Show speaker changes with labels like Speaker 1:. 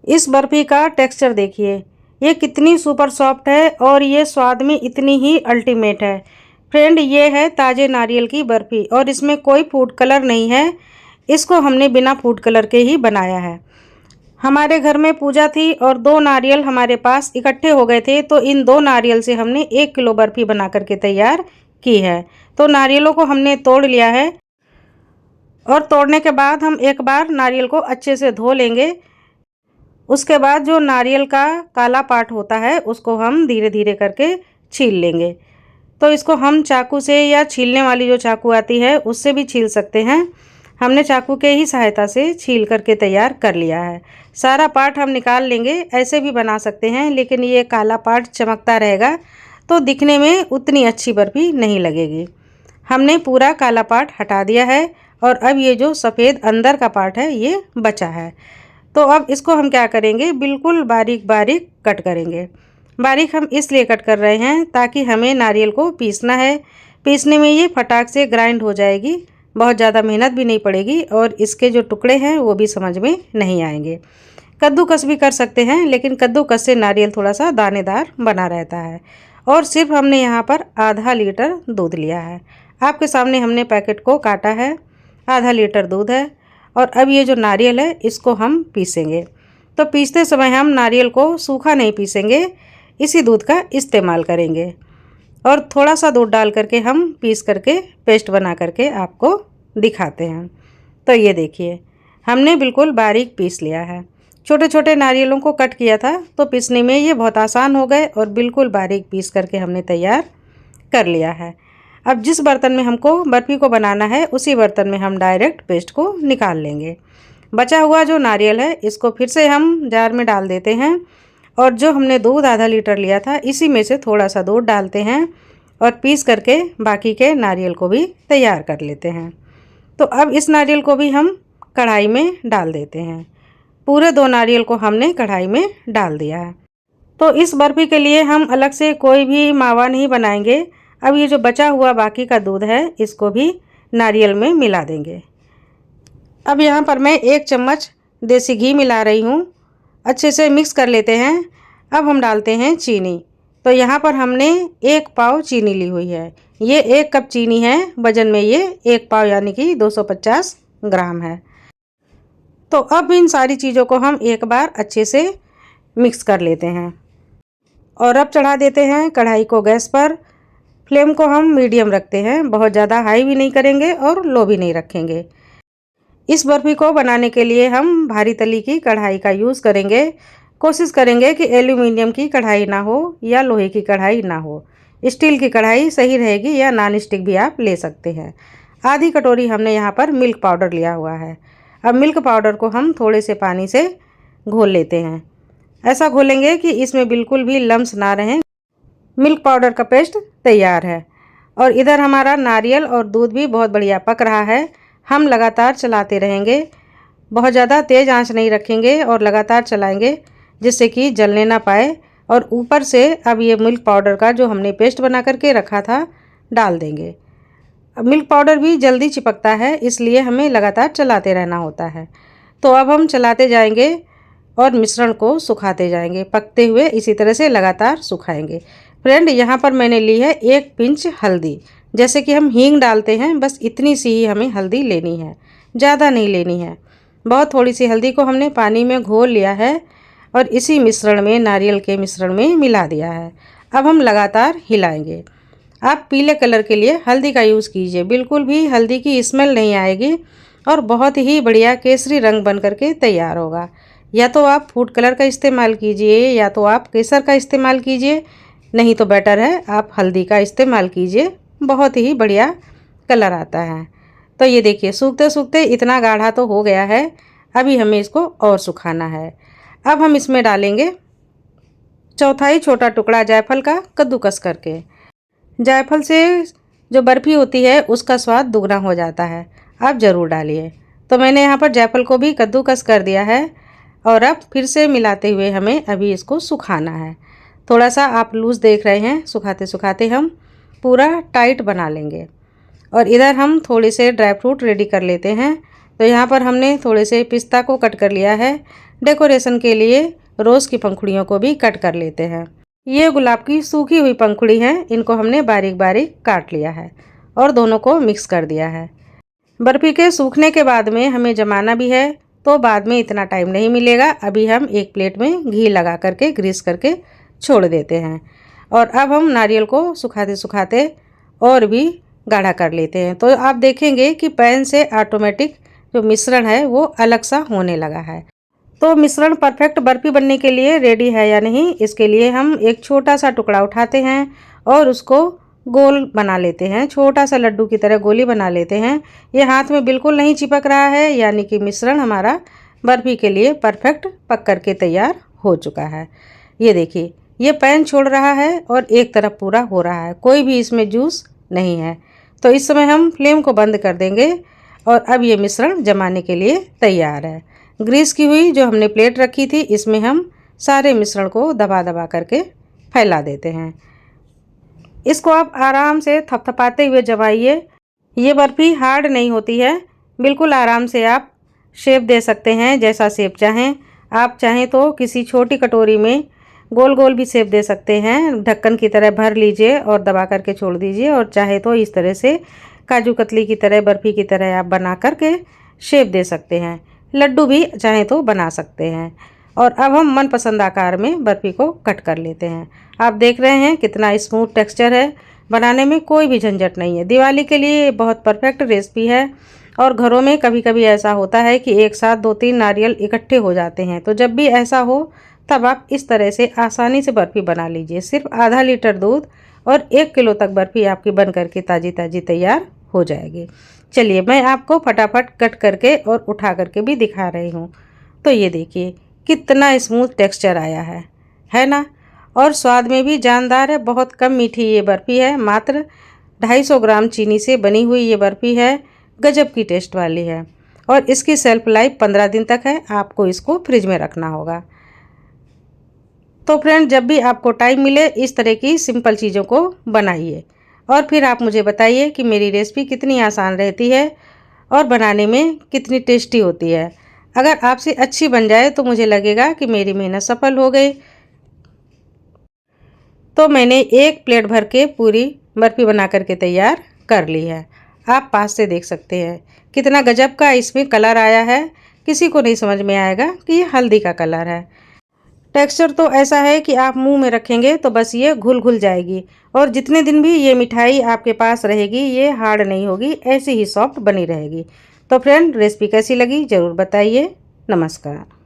Speaker 1: इस बर्फ़ी का टेक्सचर देखिए, ये कितनी सुपर सॉफ्ट है और ये स्वाद में इतनी ही अल्टीमेट है। फ्रेंड, ये है ताज़े नारियल की बर्फ़ी और इसमें कोई फूड कलर नहीं है। इसको हमने बिना फूड कलर के ही बनाया है। हमारे घर में पूजा थी और 2 नारियल हमारे पास इकट्ठे हो गए थे, तो इन 2 नारियल से हमने 1 किलो बर्फ़ी बना कर के तैयार की है। तो नारियलों को हमने तोड़ लिया है और तोड़ने के बाद हम एक बार नारियल को अच्छे से धो लेंगे। उसके बाद जो नारियल का काला पार्ट होता है उसको हम धीरे धीरे करके छील लेंगे। तो इसको हम चाकू से या छीलने वाली जो चाकू आती है उससे भी छील सकते हैं। हमने चाकू के ही सहायता से छील करके तैयार कर लिया है। सारा पार्ट हम निकाल लेंगे। ऐसे भी बना सकते हैं, लेकिन ये काला पार्ट चमकता रहेगा तो दिखने में उतनी अच्छी बर्फ़ी नहीं लगेगी। हमने पूरा काला पार्ट हटा दिया है और अब ये जो सफ़ेद अंदर का पार्ट है ये बचा है। तो अब इसको हम क्या करेंगे, बिल्कुल बारीक बारीक कट करेंगे। बारीक हम इसलिए कट कर रहे हैं ताकि हमें नारियल को पीसना है। पीसने में ये फटाक से ग्राइंड हो जाएगी, बहुत ज़्यादा मेहनत भी नहीं पड़ेगी और इसके जो टुकड़े हैं वो भी समझ में नहीं आएंगे। कद्दूकस भी कर सकते हैं, लेकिन कद्दूकस से नारियल थोड़ा सा दानेदार बना रहता है। और सिर्फ हमने यहाँ पर आधा लीटर दूध लिया है। आपके सामने हमने पैकेट को काटा है। आधा लीटर दूध है और अब ये जो नारियल है इसको हम पीसेंगे। तो पीसते समय हम नारियल को सूखा नहीं पीसेंगे, इसी दूध का इस्तेमाल करेंगे और थोड़ा सा दूध डाल करके हम पीस करके पेस्ट बना करके आपको दिखाते हैं। तो ये देखिए, हमने बिल्कुल बारीक पीस लिया है। छोटे छोटे नारियलों को कट किया था तो पीसने में ये बहुत आसान हो गए और बिल्कुल बारीक पीस करके हमने तैयार कर लिया है। अब जिस बर्तन में हमको बर्फ़ी को बनाना है उसी बर्तन में हम डायरेक्ट पेस्ट को निकाल लेंगे। बचा हुआ जो नारियल है इसको फिर से हम जार में डाल देते हैं और जो हमने दूध आधा लीटर लिया था इसी में से थोड़ा सा दूध डालते हैं और पीस करके बाकी के नारियल को भी तैयार कर लेते हैं। तो अब इस नारियल को भी हम कढ़ाई में डाल देते हैं। पूरे 2 नारियल को हमने कढ़ाई में डाल दिया है। तो इस बर्फ़ी के लिए हम अलग से कोई भी मावा नहीं बनाएंगे। अब ये जो बचा हुआ बाकी का दूध है इसको भी नारियल में मिला देंगे। अब यहाँ पर मैं 1 चम्मच देसी घी मिला रही हूँ। अच्छे से मिक्स कर लेते हैं। अब हम डालते हैं चीनी। तो यहाँ पर हमने 1 पाव चीनी ली हुई है। ये 1 कप चीनी है, वज़न में ये 1 पाव यानी कि 250 ग्राम है। तो अब इन सारी चीज़ों को हम एक बार अच्छे से मिक्स कर लेते हैं और अब चढ़ा देते हैं कढ़ाई को गैस पर। फ्लेम को हम मीडियम रखते हैं, बहुत ज़्यादा हाई भी नहीं करेंगे और लो भी नहीं रखेंगे। इस बर्फ़ी को बनाने के लिए हम भारी तली की कढ़ाई का यूज़ करेंगे। कोशिश करेंगे कि एल्यूमिनियम की कढ़ाई ना हो या लोहे की कढ़ाई ना हो। स्टील की कढ़ाई सही रहेगी या नॉन स्टिक भी आप ले सकते हैं। आधी कटोरी हमने यहाँ पर मिल्क पाउडर लिया हुआ है। अब मिल्क पाउडर को हम थोड़े से पानी से घोल लेते हैं। ऐसा घोलेंगे कि इसमें बिल्कुल भी लम्स ना रहें। मिल्क पाउडर का पेस्ट तैयार है और इधर हमारा नारियल और दूध भी बहुत बढ़िया पक रहा है। हम लगातार चलाते रहेंगे, बहुत ज़्यादा तेज़ आंच नहीं रखेंगे और लगातार चलाएंगे जिससे कि जलने ना पाए। और ऊपर से अब ये मिल्क पाउडर का जो हमने पेस्ट बना करके रखा था डाल देंगे। अब मिल्क पाउडर भी जल्दी चिपकता है, इसलिए हमें लगातार चलाते रहना होता है। तो अब हम चलाते जाएंगे और मिश्रण को सुखाते जाएंगे, पकते हुए इसी तरह से लगातार सुखाएंगे। फ्रेंड, यहाँ पर मैंने ली है 1 पिंच हल्दी। जैसे कि हम हींग डालते हैं, बस इतनी सी ही हमें हल्दी लेनी है, ज़्यादा नहीं लेनी है। बहुत थोड़ी सी हल्दी को हमने पानी में घोल लिया है और इसी मिश्रण में, नारियल के मिश्रण में मिला दिया है। अब हम लगातार हिलाएंगे। आप पीले कलर के लिए हल्दी का यूज़ कीजिए, बिल्कुल भी हल्दी की स्मेल नहीं आएगी और बहुत ही बढ़िया केसरी रंग बन करके तैयार होगा। या तो आप फूड कलर का इस्तेमाल कीजिए या तो आप केसर का इस्तेमाल कीजिए, नहीं तो बेटर है आप हल्दी का इस्तेमाल कीजिए, बहुत ही बढ़िया कलर आता है। तो ये देखिए, सूखते सूखते इतना गाढ़ा तो हो गया है। अभी हमें इसको और सुखाना है। अब हम इसमें डालेंगे 1/4 छोटा टुकड़ा जायफल का कद्दूकस करके। जायफल से जो बर्फ़ी होती है उसका स्वाद दुगना हो जाता है, आप ज़रूर डालिए। तो मैंने यहाँ पर जायफल को भी कद्दूकस कर दिया है और अब फिर से मिलाते हुए हमें अभी इसको सुखाना है। थोड़ा सा आप लूज़ देख रहे हैं, सुखाते सुखाते हम पूरा टाइट बना लेंगे। और इधर हम थोड़े से ड्राई फ्रूट रेडी कर लेते हैं। तो यहाँ पर हमने थोड़े से पिस्ता को कट कर लिया है। डेकोरेशन के लिए रोज़ की पंखुड़ियों को भी कट कर लेते हैं। ये गुलाब की सूखी हुई पंखुड़ी हैं, इनको हमने बारीक बारीक काट लिया है और दोनों को मिक्स कर दिया है। बर्फ़ी के सूखने के बाद में हमें जमाना भी है, तो बाद में इतना टाइम नहीं मिलेगा। अभी हम एक प्लेट में घी लगा करके ग्रीस करके छोड़ देते हैं और अब हम नारियल को सुखाते सुखाते और भी गाढ़ा कर लेते हैं। तो आप देखेंगे कि पैन से ऑटोमेटिक जो मिश्रण है वो अलग सा होने लगा है। तो मिश्रण परफेक्ट बर्फ़ी बनने के लिए रेडी है या नहीं, इसके लिए हम एक छोटा सा टुकड़ा उठाते हैं और उसको गोल बना लेते हैं। छोटा सा लड्डू की तरह गोली बना लेते हैं। ये हाथ में बिल्कुल नहीं चिपक रहा है, यानी कि मिश्रण हमारा बर्फ़ी के लिए परफेक्ट पक कर के तैयार हो चुका है। ये देखिए, ये पैन छोड़ रहा है और एक तरफ पूरा हो रहा है, कोई भी इसमें जूस नहीं है। तो इस समय हम फ्लेम को बंद कर देंगे और अब ये मिश्रण जमाने के लिए तैयार है। ग्रीस की हुई जो हमने प्लेट रखी थी, इसमें हम सारे मिश्रण को दबा दबा करके फैला देते हैं। इसको आप आराम से थपथपाते हुए जमाइए। ये बर्फ़ी हार्ड नहीं होती है, बिल्कुल आराम से आप शेप दे सकते हैं, जैसा शेप चाहें। आप चाहें तो किसी छोटी कटोरी में गोल गोल भी शेप दे सकते हैं, ढक्कन की तरह भर लीजिए और दबा करके छोड़ दीजिए। और चाहे तो इस तरह से काजू कतली की तरह, बर्फ़ी की तरह आप बना करके शेप दे सकते हैं। लड्डू भी चाहें तो बना सकते हैं। और अब हम मनपसंद आकार में बर्फ़ी को कट कर लेते हैं। आप देख रहे हैं कितना स्मूथ टेक्सचर है, बनाने में कोई भी झंझट नहीं है। दिवाली के लिए बहुत परफेक्ट रेसिपी है। और घरों में कभी कभी ऐसा होता है कि एक साथ 2-3 नारियल इकट्ठे हो जाते हैं, तो जब भी ऐसा हो तब आप इस तरह से आसानी से बर्फ़ी बना लीजिए। सिर्फ आधा लीटर दूध और 1 किलो तक बर्फ़ी आपकी बन करके ताज़ी ताज़ी तैयार हो जाएगी। चलिए, मैं आपको फटाफट कट करके और उठा करके भी दिखा रही हूँ। तो ये देखिए कितना स्मूथ टेक्सचर आया है ना। और स्वाद में भी जानदार है। बहुत कम मीठी ये बर्फ़ी है, मात्र 250 ग्राम चीनी से बनी हुई ये बर्फ़ी है। गजब की टेस्ट वाली है और इसकी सेल्फ लाइफ 15 दिन तक है। आपको इसको फ्रिज में रखना होगा। तो फ्रेंड, जब भी आपको टाइम मिले इस तरह की सिंपल चीज़ों को बनाइए और फिर आप मुझे बताइए कि मेरी रेसिपी कितनी आसान रहती है और बनाने में कितनी टेस्टी होती है। अगर आपसे अच्छी बन जाए तो मुझे लगेगा कि मेरी मेहनत सफल हो गई। तो मैंने एक प्लेट भर के पूरी बर्फ़ी बना करके तैयार कर ली है। आप पास से देख सकते हैं कितना गजब का इसमें कलर आया है। किसी को नहीं समझ में आएगा कि ये हल्दी का कलर है। टेक्सचर तो ऐसा है कि आप मुंह में रखेंगे तो बस ये घुल घुल जाएगी और जितने दिन भी ये मिठाई आपके पास रहेगी ये हार्ड नहीं होगी, ऐसी ही सॉफ्ट बनी रहेगी। तो फ्रेंड, रेसिपी कैसी लगी ज़रूर बताइए। नमस्कार।